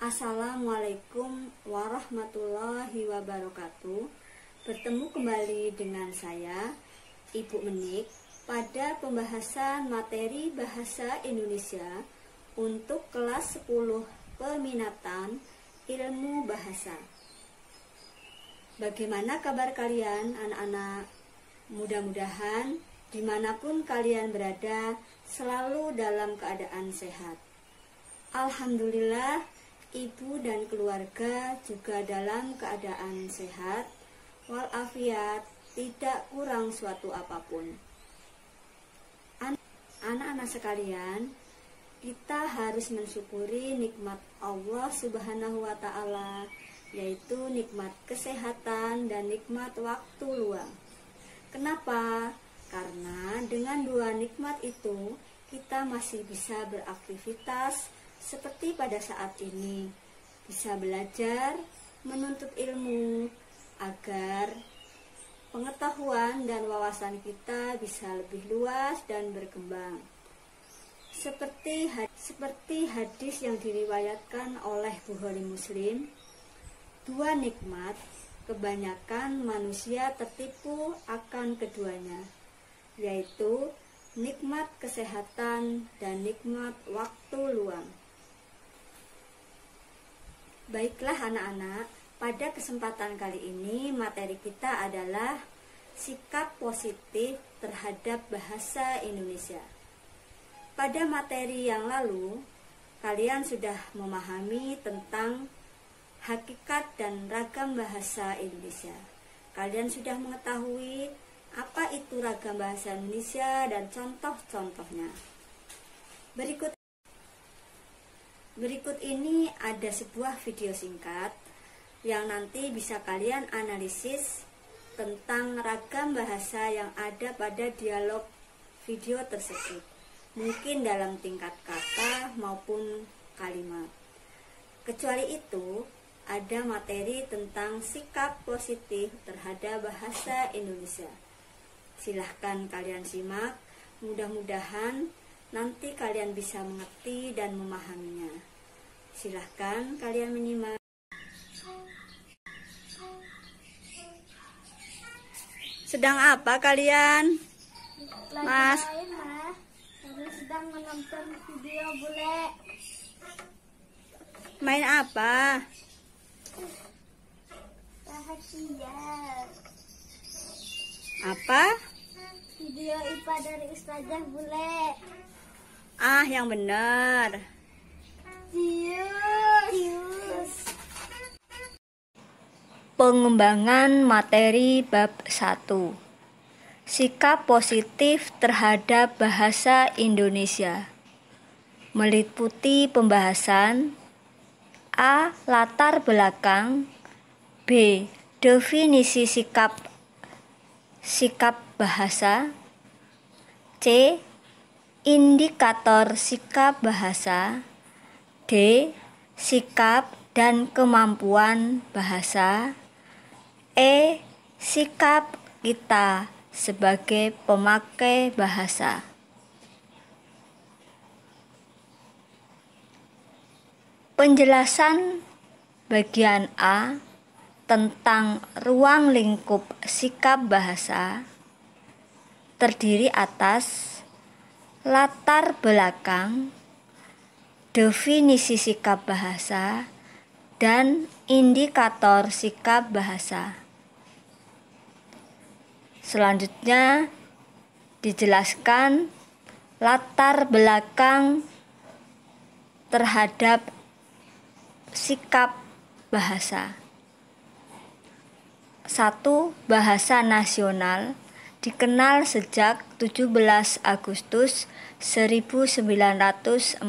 Assalamualaikum warahmatullahi wabarakatuh. Bertemu kembali dengan saya, Ibu Menik, pada pembahasan materi Bahasa Indonesia untuk kelas 10 peminatan ilmu bahasa. Bagaimana kabar kalian anak-anak? Mudah-mudahan dimanapun kalian berada selalu dalam keadaan sehat. Alhamdulillah, ibu dan keluarga juga dalam keadaan sehat walafiat, tidak kurang suatu apapun. Anak-anak sekalian, kita harus mensyukuri nikmat Allah Subhanahu wa Ta'ala, yaitu nikmat kesehatan dan nikmat waktu luang. Kenapa? Karena dengan dua nikmat itu kita masih bisa beraktivitas seperti pada saat ini, bisa belajar, menuntut ilmu, agar pengetahuan dan wawasan kita bisa lebih luas dan berkembang. Seperti hadis yang diriwayatkan oleh Bukhari Muslim, dua nikmat kebanyakan manusia tertipu akan keduanya, yaitu nikmat kesehatan dan nikmat waktu luang. Baiklah anak-anak, pada kesempatan kali ini materi kita adalah sikap positif terhadap bahasa Indonesia. Pada materi yang lalu, kalian sudah memahami tentang hakikat dan ragam bahasa Indonesia. Kalian sudah mengetahui apa itu ragam bahasa Indonesia dan contoh-contohnya. Berikut ini ada sebuah video singkat yang nanti bisa kalian analisis tentang ragam bahasa yang ada pada dialog video tersebut, mungkin dalam tingkat kata maupun kalimat. Kecuali itu, ada materi tentang sikap positif terhadap bahasa Indonesia. Silahkan kalian simak, mudah-mudahan nanti kalian bisa mengerti dan memahaminya. Silahkan kalian menyimak. Sedang apa kalian? Mas? Kami sedang menonton video bule. Main apa? Rahasia. Apa? Video IPA dari Ustazah bule. Ah, yang benar. Tius. Pengembangan materi bab 1. Sikap positif terhadap bahasa Indonesia. Meliputi pembahasan A. Latar belakang, B. Definisi sikap bahasa, C. Indikator sikap bahasa, D. Sikap dan kemampuan bahasa, E. Sikap kita sebagai pemakai bahasa. Penjelasan bagian A tentang ruang lingkup sikap bahasa terdiri atas latar belakang, definisi sikap bahasa, dan indikator sikap bahasa. Selanjutnya dijelaskan latar belakang terhadap sikap bahasa. 1. Bahasa nasional dikenal sejak 17 Agustus 1945.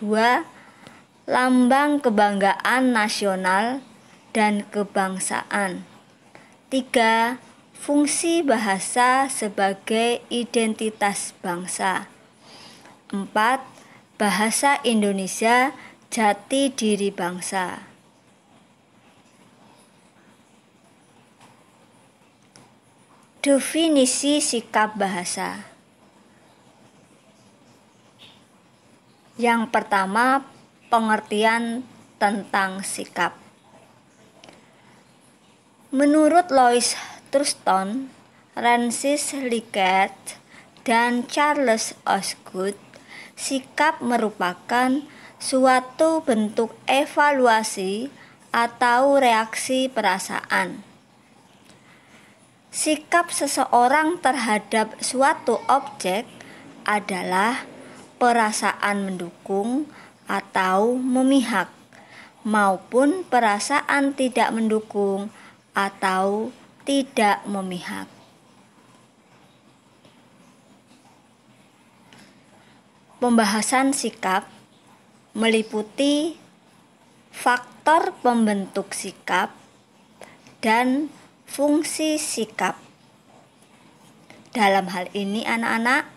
2. Lambang kebanggaan nasional dan kebangsaan. 3. Fungsi bahasa sebagai identitas bangsa. 4. Bahasa Indonesia jati diri bangsa. Definisi sikap bahasa. Yang pertama, pengertian tentang sikap. Menurut Louis Thurston, Francis Liggett, dan Charles Osgood, sikap merupakan suatu bentuk evaluasi atau reaksi perasaan. Sikap seseorang terhadap suatu objek adalah perasaan mendukung atau memihak, maupun perasaan tidak mendukung atau tidak memihak. Pembahasan sikap meliputi faktor pembentuk sikap dan fungsi sikap. Dalam hal ini anak-anak,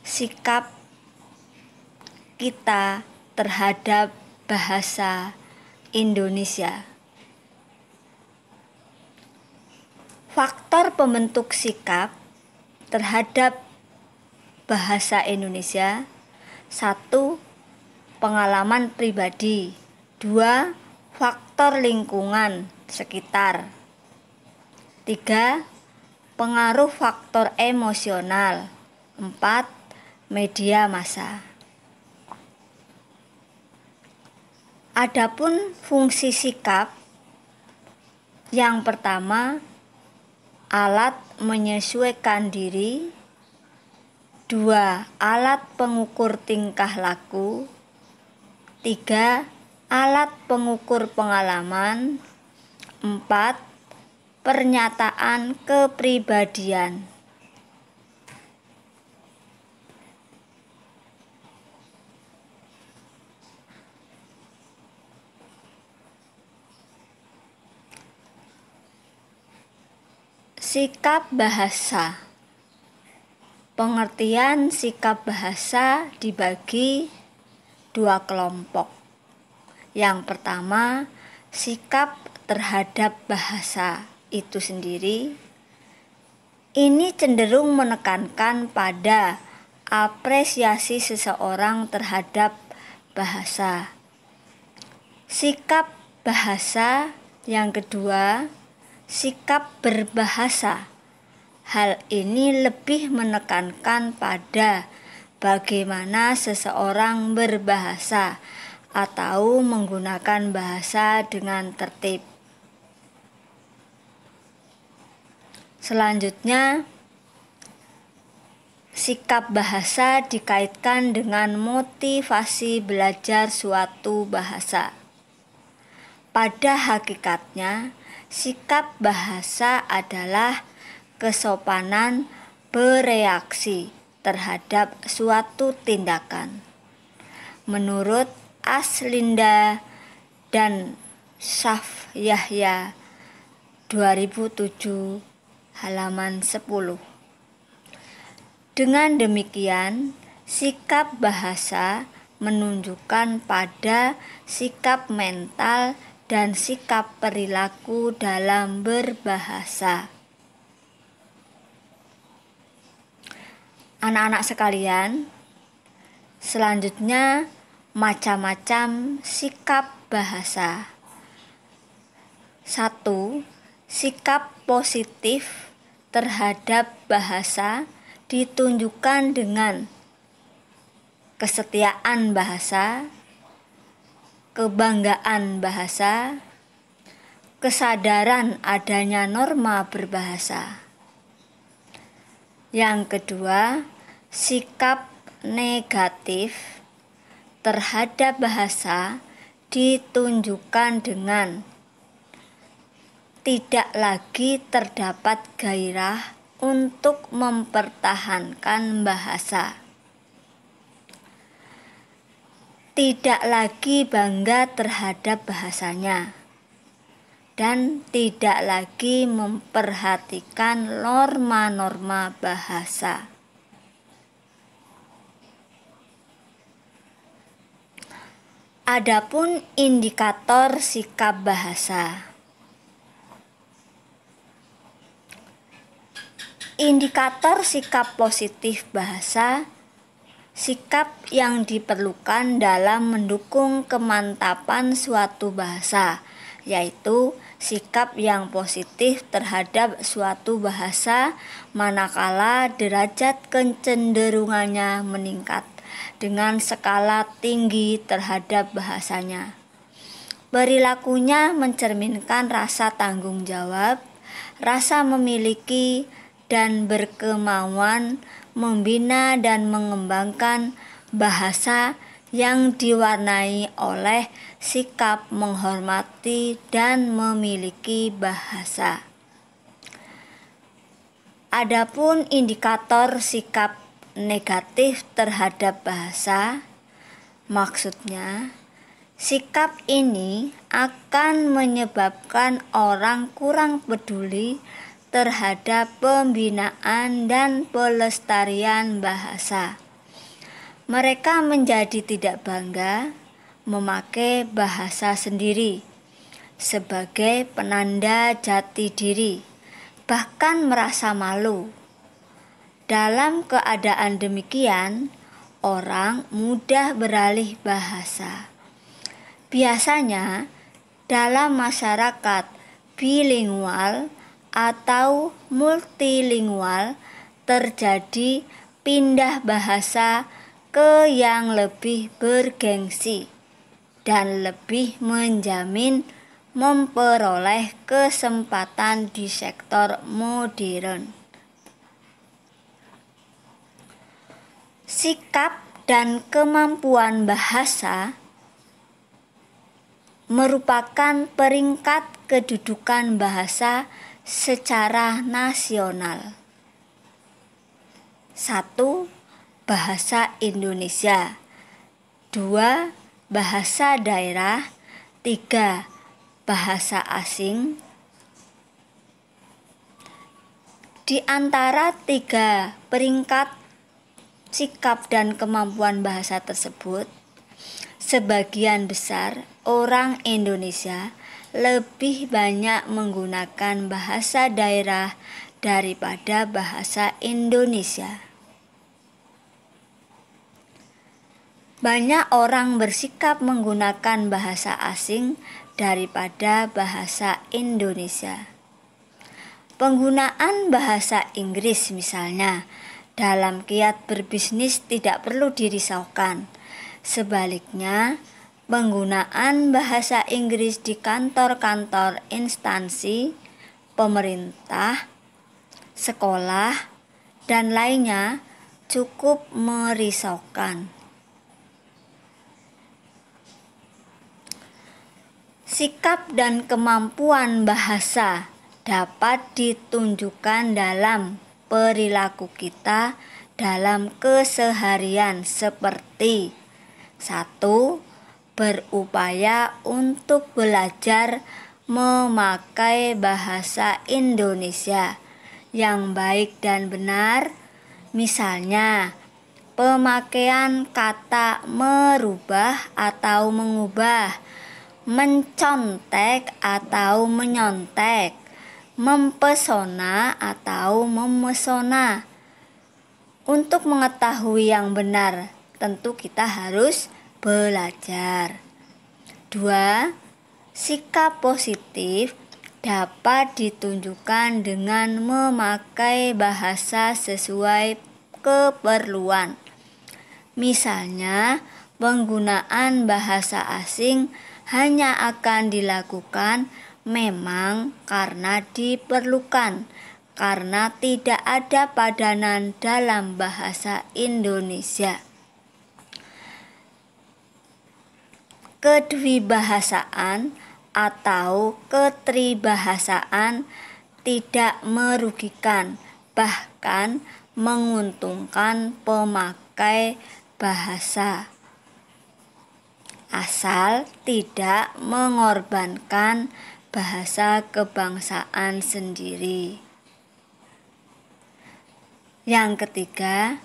sikap kita terhadap bahasa Indonesia. Faktor pembentuk sikap terhadap bahasa Indonesia: 1. Pengalaman pribadi. 2. Faktor lingkungan sekitar. 3. Pengaruh faktor emosional. 4. Media massa. Adapun fungsi sikap, yang pertama, alat menyesuaikan diri. 2. Alat pengukur tingkah laku. 3. Alat pengukur pengalaman. 4. Pernyataan kepribadian. Sikap bahasa. Pengertian sikap bahasa dibagi dua kelompok. Yang pertama, sikap terhadap bahasa itu sendiri. Ini cenderung menekankan pada apresiasi seseorang terhadap bahasa. Sikap bahasa yang kedua, sikap berbahasa. Hal ini lebih menekankan pada bagaimana seseorang berbahasa atau menggunakan bahasa dengan tertib. Selanjutnya, sikap bahasa dikaitkan dengan motivasi belajar suatu bahasa. Pada hakikatnya, sikap bahasa adalah kesopanan bereaksi terhadap suatu tindakan. Menurut Aslinda dan Syaf Yahya 2007 halaman 10. Dengan demikian, sikap bahasa menunjukkan pada sikap mental dan sikap perilaku dalam berbahasa. Anak-anak sekalian, selanjutnya macam-macam sikap bahasa. 1. Sikap positif terhadap bahasa ditunjukkan dengan kesetiaan bahasa, kebanggaan bahasa, kesadaran adanya norma berbahasa. Yang kedua, sikap negatif terhadap bahasa ditunjukkan dengan tidak lagi terdapat gairah untuk mempertahankan bahasa, tidak lagi bangga terhadap bahasanya, dan tidak lagi memperhatikan norma-norma bahasa. Adapun indikator sikap bahasa. Indikator sikap positif bahasa sikap yang diperlukan dalam mendukung kemantapan suatu bahasa, yaitu sikap yang positif terhadap suatu bahasa manakala derajat kecenderungannya meningkat dengan skala tinggi terhadap bahasanya. Perilakunya mencerminkan rasa tanggung jawab, rasa memiliki dan berkemauan membina dan mengembangkan bahasa yang diwarnai oleh sikap menghormati dan memiliki bahasa. Adapun indikator sikap negatif terhadap bahasa, maksudnya sikap ini akan menyebabkan orang kurang peduli terhadap pembinaan dan pelestarian bahasa. Mereka menjadi tidak bangga memakai bahasa sendiri sebagai penanda jati diri, bahkan merasa malu. Dalam keadaan demikian, orang mudah beralih bahasa. Biasanya dalam masyarakat bilingual atau multilingual terjadi pindah bahasa ke yang lebih bergengsi dan lebih menjamin memperoleh kesempatan di sektor modern. Sikap dan kemampuan bahasa merupakan peringkat kedudukan bahasa secara nasional. 1. Bahasa Indonesia. 2. Bahasa daerah. 3. Bahasa asing. Di antara 3 peringkat sikap dan kemampuan bahasa tersebut, sebagian besar orang Indonesia lebih banyak menggunakan bahasa daerah daripada bahasa Indonesia. Banyak orang bersikap menggunakan bahasa asing daripada bahasa Indonesia. Penggunaan bahasa Inggris misalnya dalam kiat berbisnis tidak perlu dirisaukan. Sebaliknya, penggunaan bahasa Inggris di kantor-kantor instansi, pemerintah, sekolah, dan lainnya cukup merisaukan. Sikap dan kemampuan bahasa dapat ditunjukkan dalam perilaku kita dalam keseharian seperti 1. Berupaya untuk belajar memakai bahasa Indonesia yang baik dan benar, misalnya pemakaian kata merubah atau mengubah, mencontek atau menyontek, mempesona atau memesona. Untuk mengetahui yang benar, tentu kita harus belajar. 2. Sikap positif dapat ditunjukkan dengan memakai bahasa sesuai keperluan. Misalnya, penggunaan bahasa asing hanya akan dilakukan memang karena diperlukan, karena tidak ada padanan dalam bahasa Indonesia. Kedwibahasaan atau ketribahasaan tidak merugikan, bahkan menguntungkan pemakai bahasa, asal tidak mengorbankan bahasa kebangsaan sendiri. Yang ketiga,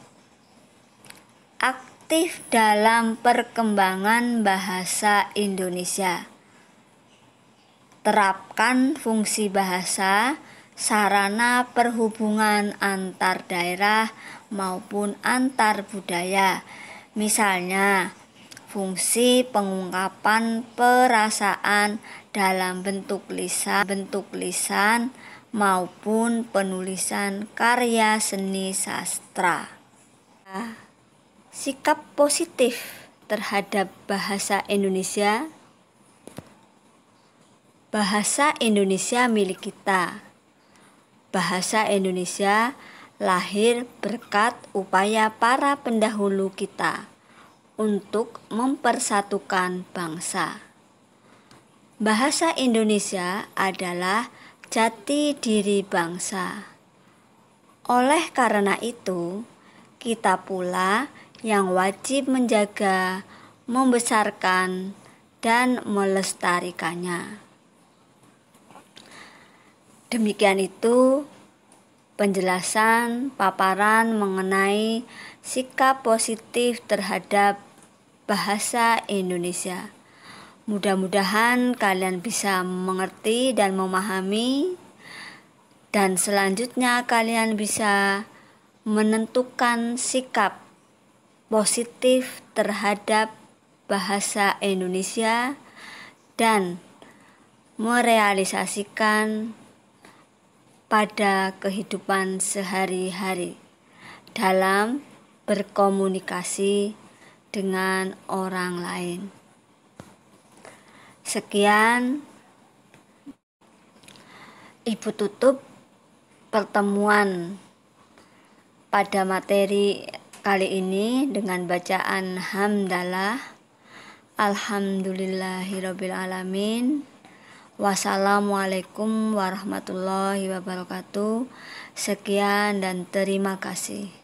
aktif dalam perkembangan bahasa Indonesia. Terapkan fungsi bahasa sarana perhubungan antar daerah maupun antar budaya Misalnya, fungsi pengungkapan perasaan dalam bentuk lisan maupun penulisan karya seni sastra. Sikap positif terhadap bahasa Indonesia. Bahasa Indonesia milik kita. Bahasa Indonesia lahir berkat upaya para pendahulu kita untuk mempersatukan bangsa. Bahasa Indonesia adalah jati diri bangsa. Oleh karena itu, kita pula yang wajib menjaga, membesarkan, dan melestarikannya. Demikian itu penjelasan paparan mengenai sikap positif terhadap bahasa Indonesia. Mudah-mudahan kalian bisa mengerti dan memahami, dan selanjutnya kalian bisa menentukan sikap positif terhadap bahasa Indonesia dan merealisasikan pada kehidupan sehari-hari dalam berkomunikasi dengan orang lain. Sekian, Ibu tutup pertemuan pada materi kali ini dengan bacaan hamdalah. Alhamdulillahirabbil alamin. Wassalamualaikum warahmatullahi wabarakatuh. Sekian dan terima kasih.